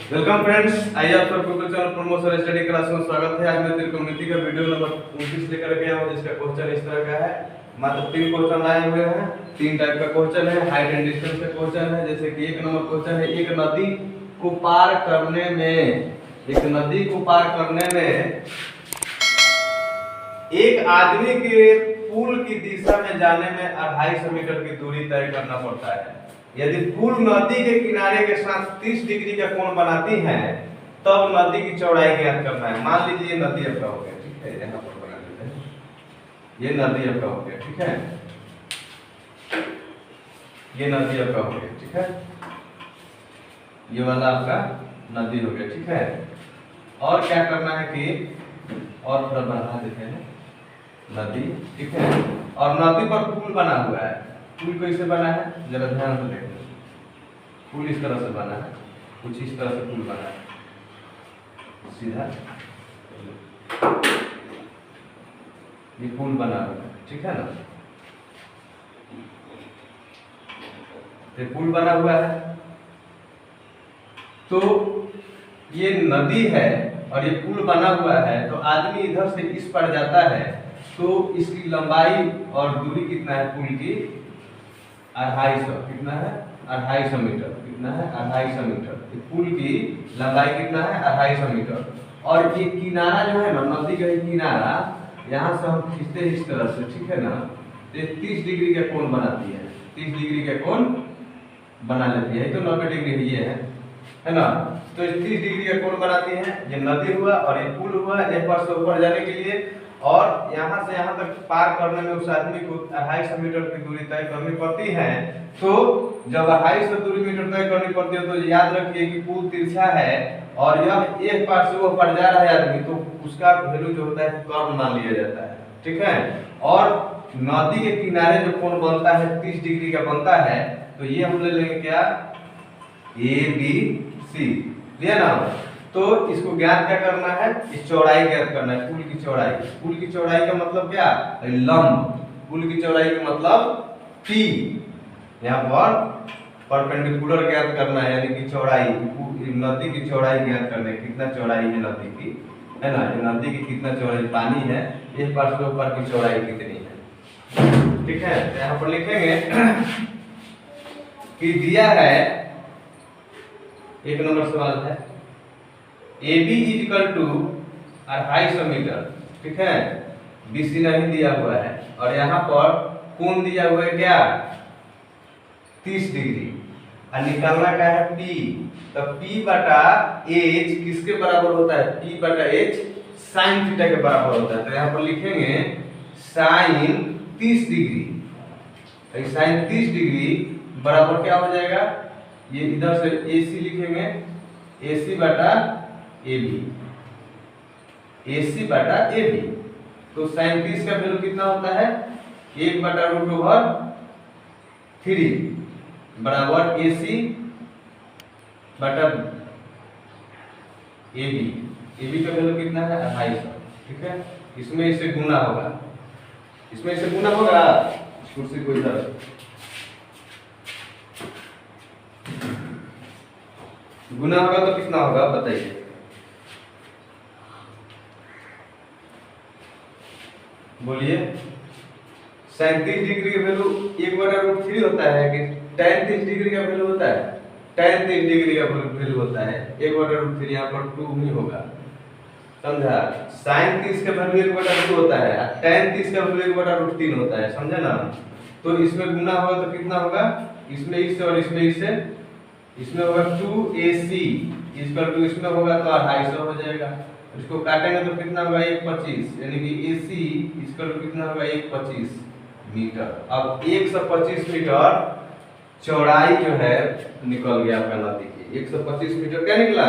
Welcome friends, आइए आप सबको चैनल प्रमोशन स्टडी क्लास में स्वागत है। आज मैं त्रिकोणमिति का वीडियो नंबर 29 लेकर के आया हूं, जिसका क्वेश्चन इस तरह का है। मात्र 3 क्वेश्चन लाए हुए हैं। 3 टाइप का क्वेश्चन है। हाइट एंड डिस्टेंस का क्वेश्चन है। जैसे कि 1 नंबर क्वेश्चन है, एक नदी को पार करने में एक आदमी के पुल की दिशा में जाने में 250 मीटर की दूरी तय करना पड़ता है। यदि पुल नदी के किनारे के साथ 30 डिग्री का कोण बनाती है, तब नदी की चौड़ाई ज्ञात करना है। मान लीजिए ये नदी आपका हो गया, ठीक है, यहाँ पर बना लेते हैं। ये नदी आपका हो गया, ठीक है, ये नदी आपका हो गया, ठीक है, ये वाला आपका नदी हो गया, ठीक है। और क्या करना है कि और थोड़ा बढ़ा देते हैं नदी, ठीक है। और नदी पर पुल बना हुआ है। पुल कैसे बना है जरा ध्यान से देखो। पुल इस तरह से बना है, कुछ इस तरह से पुल बना है, सीधा ये पुल बना हुआ है, ठीक है ना। ये पुल बना हुआ है, तो ये नदी है और ये पुल बना हुआ है। तो आदमी इधर से इस पर जाता है, तो इसकी लंबाई और दूरी कितना है पुल की? 250। कितना है? 250 मीटर। कितना है? 250 मीटर। पुल की लंबाई कितना है? 250 मीटर। और ये किनारा जो है ना, नदी का किनारा, यहाँ से हम खींचते हैं इस तरह से, ठीक है ना। ये 30 डिग्री का कोण बनाती है। 30 डिग्री का कोण बना लेती है। तो 90 डिग्री ये है ना। तो 30 डिग्री का कोण बनाती है। ये नदी हुआ और ये पुल हुआ। एक बार से ऊपर जाने के लिए और यहाँ से यहाँ तक पार करने में उस आदमी को 250 मीटर की दूरी तय करनी पड़ती है। तो जब 250 दूरी मीटर तय करनी पड़ती है, तो याद रखिए कि पुल तिरछा है और यह एक पार से वो पार जा रहा है आदमी, तो उसका वैल्यू जो होता है कर्ण मान लिया जाता है, ठीक है। और नदी के किनारे जो कोण बनता है 30 डिग्री का बनता है, तो ये हम ले लेंगे क्या? ABC, लिया ना। तो इसको ज्ञात क्या करना है? इस चौड़ाई ज्ञात करना है, पुल की चौड़ाई। पुल की चौड़ाई का मतलब क्या? लंब। पुल की चौड़ाई का मतलब P। यहाँ पर परपेंडिकुलर ज्ञात करना है, यानी कि चौड़ाई, नदी की चौड़ाई ज्ञात करना है। कितना चौड़ाई है नदी की, है ना। ये नदी की कितना चौड़ाई पानी है, एक पार से ऊपर की चौड़ाई कितनी है, ठीक है। तो यहाँ पर लिखेंगे कि दिया है, 1 नंबर सवाल है, AB इक्वल टू 250 मीटर, ठीक है। BC नहीं दिया हुआ है और यहाँ पर कोण दिया हुआ है क्या? 30 डिग्री। और निकालना क्या है? P। तो P बटा H किसके बराबर होता है? P बटा H साइन थीटा के बराबर होता है। तो यहाँ पर लिखेंगे साइन 30 डिग्री। साइन 30 डिग्री बराबर क्या हो जाएगा? ये इधर से AC लिखेंगे, AC बटा AB, AC बटा AB। तो साइन 30 का वैल्यू कितना होता है? 1 बटा रूट ओवर 3 बराबर AC बटा AB। AB का वैल्यू कितना है? 250, ठीक है। इसमें इससे गुना होगा, इसमें इससे गुना होगा। कुर्सी को इधर गुना होगा तो कितना होगा बताइए? बोलिए। 37 डिग्री का वैल्यू 1 बटा रूट 3 होता है कि tan 30 डिग्री का वैल्यू होता है? tan 30 डिग्री का वैल्यू होता है 1 बटा रूट 3। यहाँ पर 2 नहीं होगा, समझा। sin 30 का वैल्यू 1 बटा 2 होता है, tan 30 का वैल्यू 1 बटा रूट 3 होता है, समझा ना। तो इसमें गुना होगा तो कितना होगा? इसमें इससे और इसमें इससे, इसमें होगा 2AC इक्वल टू, इसमें होगा तो 250 हो जाएगा। इसको काटेंगे तो कितना होगा? 125, यानी कि AC इक्वल टू कितना होगा? 125 मीटर। अब 125 मीटर चौड़ाई जो है निकल गया आपका नदी की। 125 मीटर क्या निकला?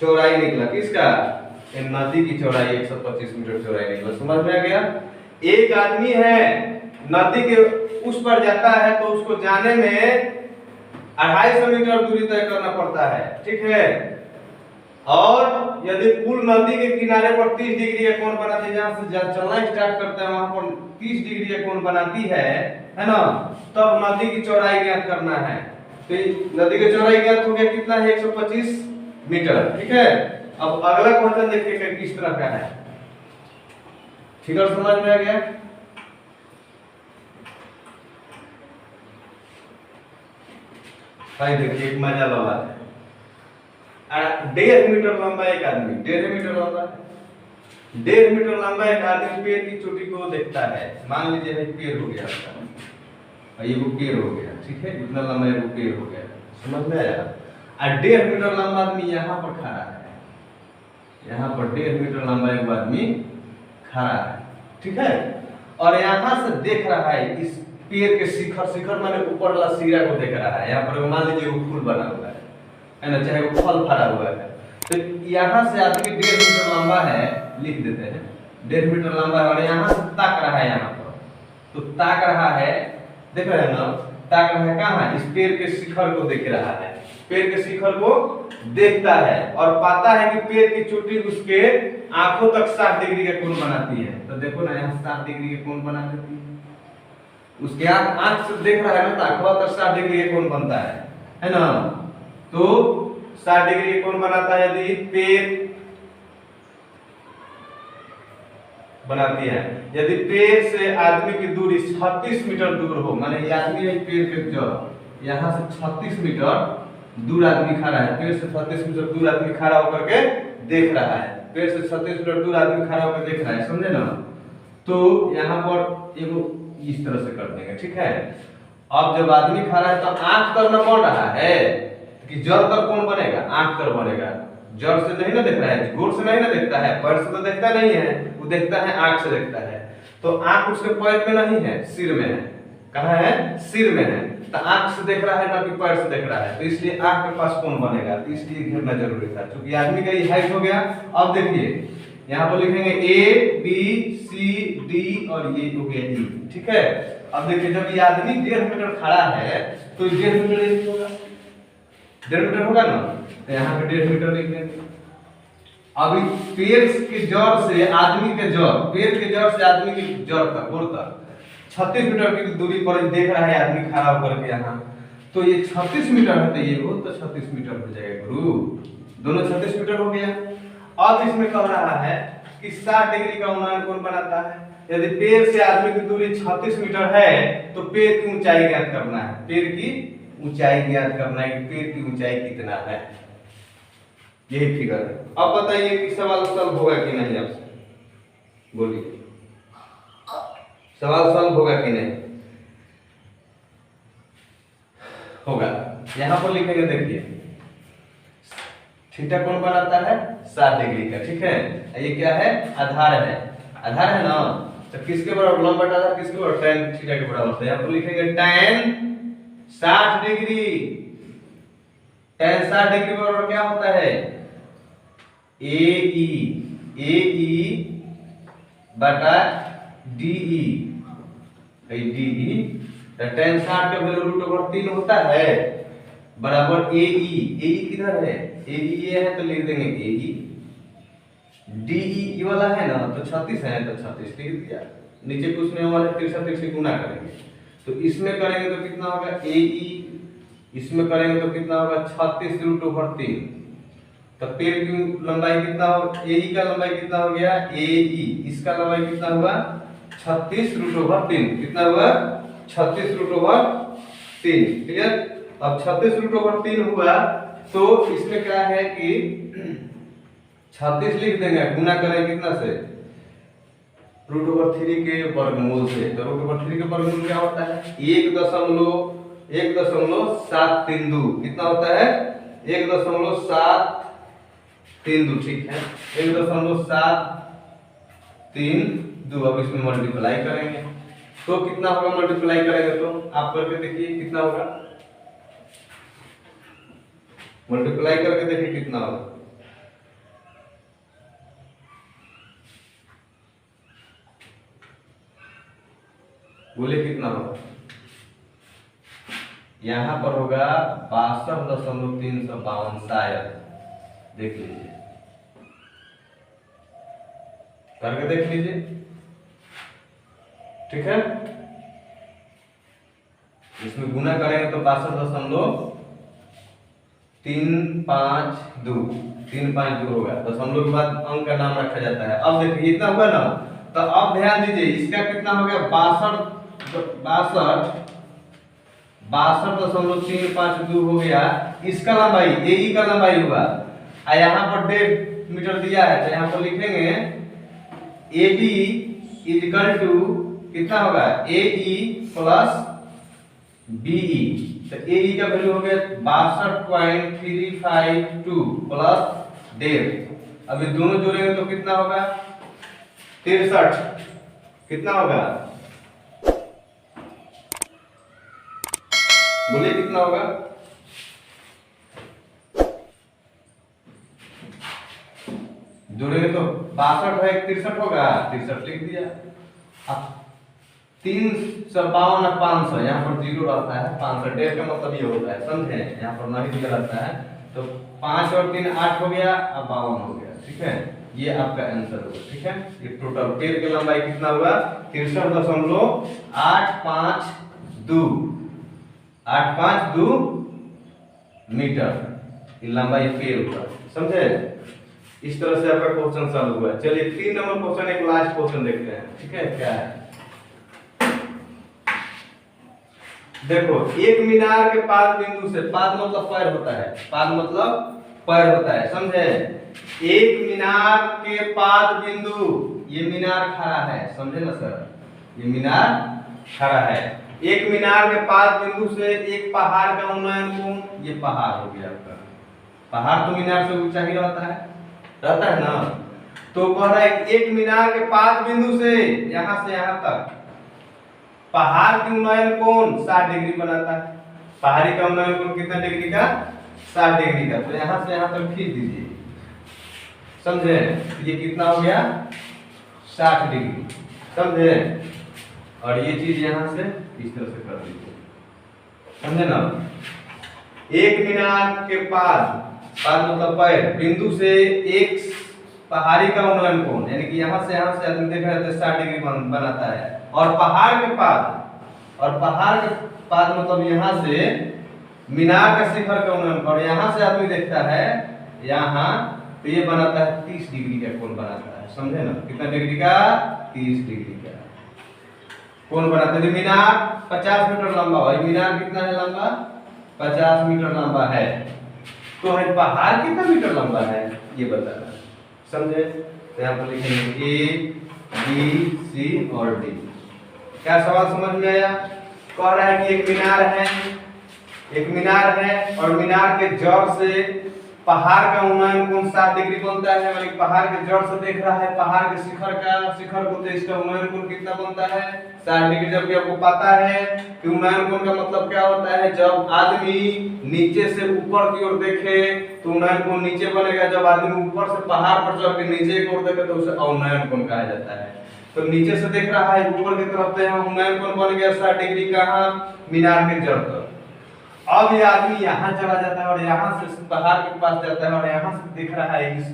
चौड़ाई निकला। किसका? नदी की चौड़ाई 125 मीटर चौड़ाई निकला। समझ में आ गया? एक आदमी है, नदी के उस पर जाता है, तो उसको जाने में 250 मीटर दूरी तय करना पड़ता है, ठीक है। और यदि पुल नदी के किनारे पर 30 डिग्री का कोण बनाती है, जहां से चलना स्टार्ट करता है वहां पर 30 डिग्री का कोण बनाती है ना, तब नदी की चौड़ाई ज्ञात करना है। तो नदी की चौड़ाई ज्ञात हो गया, कितना है 125 मीटर। ठीक है, अब अगला क्वेश्चन देखिए किस तरह का है। फिगर समझ में आ गया? भाई देखिए एक मजा वाला है। 1.5 मीटर लंबा एक आदमी, 1.5 मीटर लंबा है, 1.5 मीटर लंबा एक आदमी पेड़ की चोटी को देखता है। मान लीजिए भाई पेड़ हो गया आपका, ये वो पेड़ हो गया। ठीक है, इतना लंबा वो पेड़ हो गया, समझ में आया? 1.5 मीटर लंबा आदमी यहाँ पर खड़ा है, यहाँ पर 1.5 मीटर लंबा एक आदमी खड़ा है। ठीक है, और यहाँ से देख रहा है इस पेड़ के शिखर, शिखर माने ऊपर वाला सिरा को देख रहा है। यहाँ पर मान लीजिए वो फूल बना हुआ है ना, चाहे वो फल फरा हुआ है। तो यहाँ से आदमी 1.5 मीटर लंबा है, लिख देते हैं 1.5 मीटर लंबा है, और यहाँ से ताक रहा है यहाँ पर। तो ताक रहा है, देख रहे हैं ना, ताक रहा है कहाँ? इस पेड़ के शिखर को देख रहा है, पेड़ के शिखर को देखता है और पाता है कि पेड़ की चोटी उसके आंखों तक 60 डिग्री का कोण बनाती है। तो देखो ना, यहाँ 60 डिग्री का कोण बना देती है। उसके आंख से देख रहा है ना, तो आंखों तक 60 डिग्री का कोण बनता है ना। तो 60 डिग्री का कोण बनाता है यदि पेड़ बनाती है। यदि पेड़ से आदमी की दूरी 36 मीटर दूर हो, माने ये आदमी है पेड़ के जड़, यहाँ से 36 मीटर दूर आदमी खड़ा है, पेड़ से 36 मीटर दूर आदमी खड़ा होकर के देख रहा है, पेड़ से 36 मीटर दूर आदमी खड़ा होकर देख रहा है, समझे ना? तो यहाँ पर एगो इस तरह से कर देंगे। ठीक है, अब जब आदमी खड़ा है तो आंख तर न बढ़ रहा है कि जड़ तर कौन बनेगा? आंख तर बनेगा। जड़ से नहीं ना देख रहा है, गोर से नहीं ना देखता है, पैर से तो देखता नहीं है, वो देखता है आंख से देखता है। तो आंख उसके पैर में नहीं है, सिर में है। कहाँ है? सिर में है। तो आंख से देख रहा है ना कि पैर से देख रहा है, तो इसलिए आंख के पास कौन बनेगा, तो इसलिए घेरना जरूरी था, क्योंकि आदमी का ये हाइट हो गया। अब देखिए यहाँ पर लिखेंगे A B C D और ये हो गया E। ठीक है, अब देखिए जब ये आदमी 1.5 मीटर खड़ा है तो 1.5 मीटर होगा, 1.5 मीटर होगा ना, तो यहाँ पे 1.5 मीटर लिख देंगे। अभी पेड़ के जड़ से आदमी के जड़, पेड़ के जड़ से आदमी के जड़ तक, गोड़ तक 36 मीटर की दूरी पर देख रहा है आदमी खड़ा होकर के यहाँ। तो ये 36 मीटर है, तो ये वो तो 36 मीटर हो जाएगा गुरु, दोनों 36 मीटर हो गया। अब इसमें कह रहा है कि 60 डिग्री का उन्नयन कोण बनाता है। यदि पेड़ से आदमी की दूरी 36 मीटर है तो पेड़ की ऊंचाई ज्ञात करना है, पेड़ की ऊंचाई ज्ञात करना है कि पेड़ की ऊंचाई कितना है, यही फिगर है। अब बताइए कि सवाल सॉल्व होगा कि नहीं, आपसे बोलिए सवाल सॉल्व होगा कि नहीं? होगा। यहां पर लिखेंगे, देखिए थीटा कौन बनाता है? 60 डिग्री का। ठीक है, ये क्या है? आधार है, आधार है ना, तो किसके बराबर? लंब बटा आधार किसके बराबर? tan थीटा के बराबर। तो यहां पर लिखेंगे tan 60 डिग्री, tan 60 डिग्री बराबर क्या होता है? AE बटा DE, DE tan 60 का वैल्यू √3 होता है, बराबर AE किधर है? AE ये है तो लिख देंगे AE, DE ये वाला है ना, तो 36 है तो 36 लिख दिया, नीचे कुछ नहीं होगा, 63 से गुना करेंगे तो इसमें करेंगे तो कितना होगा? AE, इसमें करेंगे तो कितना होगा? 36√3। तो पेड़ की लंबाई कितना होगा? AE का लंबाई कितना हो गया? AE, इसका लंबाई कितना हुआ? 36√3। कितना हुआ? 36√3। क्लियर? अब 36√3 हुआ तो इसमें क्या है कि 36 लिख देंगे, गुना करें कितना से? √3 के वर्गमूल से। तो √3 के वर्गमूल क्या होता है? 1.732। कितना होता है? 1.732। ठीक है, 1.732। अब इसमें मल्टीप्लाई करेंगे तो कितना होगा? मल्टीप्लाई करेंगे तो आप करके देखिए कितना होगा, मल्टीप्लाई करके देखिए कितना होगा। बोले कितना होगा? यहां पर होगा 62.352 शायद, देख लीजिए, करके देख लीजिए। ठीक है, इसमें गुना करेंगे तो 62.3 3 5 2 3 5 2 होगा। दशमलव के बाद अंक का नाम रखा जाता है। अब देखिए इतना हुआ ना, तो अब ध्यान दीजिए इसका कितना हो गया 62.352 हो गया। इसका लंबाई AE का लंबाई हुआ, और यहाँ पर 1.5 मीटर दिया है, तो यहाँ पर लिखेंगे AB इक्वल टू कितना होगा AE प्लस BE। तो AE का वैल्यू हो गया 62.352 प्लस 1.5। अब ये दोनों जोड़ेंगे तो कितना होगा 63। कितना होगा बोलिए कितना होगा? जोड़ेंगे तो 62 है 63 होगा, 63 लिख दिया। अब 352 और 500 यहाँ पर जीरो रहता है, 500 1.5 का मतलब ये होता है, समझे? यहाँ पर नहीं दिया रहता है, तो 5 और 3 8 हो गया, अब 52 हो गया। ठीक है, ये आपका आंसर होगा। ठीक है, ये टोटल पेड़ की लंबाई कितना हुआ 63.852 852 मीटर ये लंबाई पेड़ हुआ। समझे? इस तरह से आपका क्वेश्चन सॉल्व हुआ। चलिए 3 नंबर क्वेश्चन, एक लास्ट क्वेश्चन देखते हैं। ठीक है, क्या है देखो, एक मीनार के पाद बिंदु से, पाद मतलब पैर होता है, पाद मतलब पैर होता है, समझे? एक मीनार के पाद बिंदु, ये मीनार खड़ा है, समझे ना सर? ये मीनार खड़ा है। एक मीनार के पाद बिंदु से एक पहाड़ का उन्नयन कोण, ये पहाड़ हो गया आपका। पहाड़ तो मीनार से ऊंचा ही रहता है ना। तो कह रहा है एक मीनार के पाद बिंदु से यहां तक पहाड़ की उन्नयन कोण 60 डिग्री बनाता है। पहाड़ी का उन्नयन कोण कितना डिग्री का 60 डिग्री का। तो यहां से यहां तक खींच दीजिए, समझे? ये कितना हो गया 60 डिग्री, समझे? और ये चीज यहां से इस तरह से कर दीजिए, समझे ना? एक मीनार के पाद मतलब पैर बिंदु से एक पहाड़ी का उन्नयन कोण, यानी कि यहां से आदमी देख रहे थे 60 डिग्री बनाता है। और पहाड़ के पाद मतलब यहां से मीनार का शिखर का उन्नयन कोण, यहां से आदमी देखता है यहां, तो ये बनाता है 30 डिग्री का कोण बनाता है, समझे ना? कितना डिग्री का 30 डिग्री का कोण बनाता है। मीनार 50 मीटर लंबा है। मीनार कितना है लंबा 50 मीटर लंबा है। तो है पहाड़ कितना मीटर लंबा है ये बताना, समझे? तो यहाँ पर लिखेंगे A B C और D। क्या सवाल समझ में आया? कह रहा है कि एक मीनार है और मीनार के जड़ से पहाड़ का उन्नयन कोण 60 डिग्री बनता है। मतलब पहाड़ के जड़ से देख रहा है पहाड़ के शिखर को, तो इसका उन्नयन कोण कितना बनता है 60 डिग्री। जबकि आपको पता है कि उन्नयन कोण का मतलब क्या होता है, जब आदमी नीचे से ऊपर की ओर देखे तो उन्नयन कोण नीचे बनेगा, जब आदमी ऊपर से पहाड़ पर चढ़ के नीचे की ओर देखे तो उसे अवनयन कोण कहा जाता है। तो नीचे से देख रहा है ऊपर की तरफ से उन्नयन कोण बन गया 60 डिग्री, कहां मीनार के जड़ पर। अब ये आदमी यहाँ चला जाता है और यहाँ से पहाड़ के पास जाता है और यहाँ से देख रहा है इस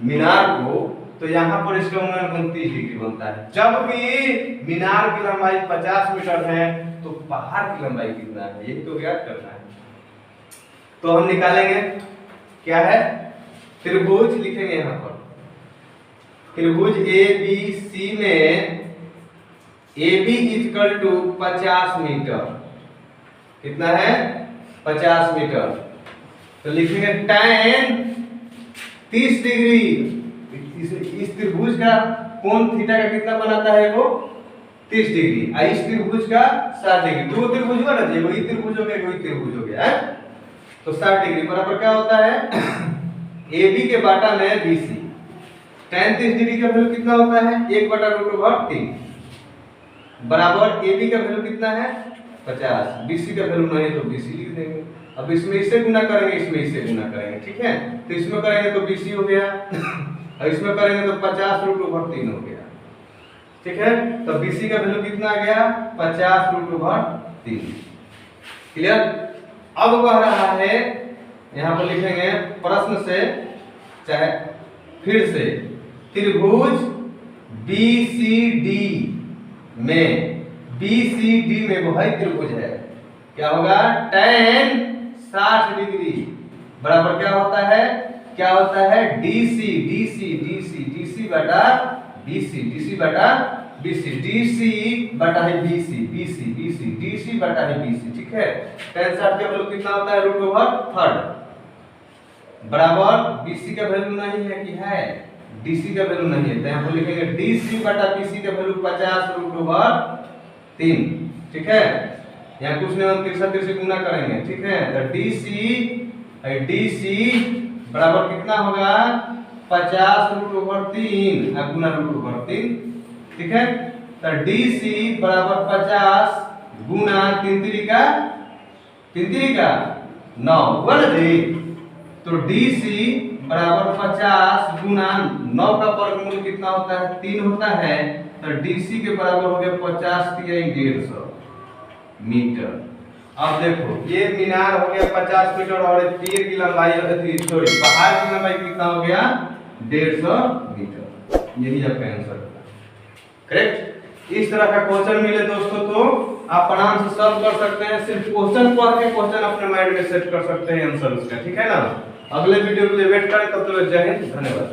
मीनार को, तो यहाँ पर इसका उन्नयन कोण 30 डिग्री बनता है। जबकि मीनार की लंबाई 50 मीटर है, तो पहाड़ की लंबाई कितना है ये तो ज्ञात करना है। तो हम निकालेंगे, क्या है त्रिभुज लिखेंगे यहाँ पर। त्रिभुज ABC में AB इक्वल टू 50 मीटर, कितना है 50 मीटर। तो लिखेंगे tan 30 डिग्री। इस त्रिभुज का कोण थीटा का कितना बनाता है वो 30 डिग्री, और इस त्रिभुज का 60 डिग्री। दो त्रिभुज हुआ ना, ये वही त्रिभुज हो गया, वही त्रिभुज हो गया है। तो 60 डिग्री बराबर क्या होता है AB के बाटा में BC। tan 30 डिग्री का वैल्यू कितना होता है 1/√3 बराबर AB का वैल्यू कितना है 50। BC का वैल्यू नहीं तो BC लिख देंगे। अब इसमें इससे गुना करेंगे, इसमें इससे गुना करेंगे, ठीक है? तो इसमें करेंगे तो BC हो गया और इसमें करेंगे तो 50√3 हो गया, ठीक है? तो BC का वैल्यू कितना आ गया 50√3। क्लियर? अब कह रहा है यहां पर लिखेंगे प्रश्न से, चाहे फिर से, त्रिभुज BCD में वही त्रिभुज है, क्या होगा tan 60 डिग्री बराबर क्या होता है, क्या होता है, डीसी डीसी डीसी डीसी बटा बीसी, डीसी बटा बीसी, डीसी बटा है बीसी, बीसी बीसी डीसी बटा है बीसी, ठीक है। tan 60 का वैल्यू कितना होता है, √3 बराबर बीसी का वैल्यू नहीं है कि है, डीसी का वैल्यू नहीं है, तो यहाँ पर लिखेंगे डीसी बटा बीसी का वैल्यू 50√3, ठीक है। यहाँ कुछ नहीं, हम 63 से गुना करेंगे, ठीक है। तो डीसी बराबर कितना होगा, 50√3 गुना √3, ठीक है। तो डीसी बराबर 50 गुना 3 का 9 हुआ ना जी। तो डीसी बराबर 50 गुना 9 का वर्गमूल कितना होता है, 3 होता है। तो डीसी के बराबर हो गया 50 × 150 मीटर। अब देखो ये मीनार हो गया 50 मीटर और तीर की लंबाई सॉरी पहाड़ की लंबाई कितना हो गया, 150 मीटर। यही आपका आंसर है, करेक्ट। इस तरह का क्वेश्चन मिले दोस्तों तो आप आराम से सॉल्व कर सकते हैं, सिर्फ क्वेश्चन पढ़ के क्वेश्चन अपने माइंड में सेट कर सकते हैं आंसर उसका, ठीक है ना। अगले वीडियो के लिए वेट करें, तब तक जय हिंद, धन्यवाद।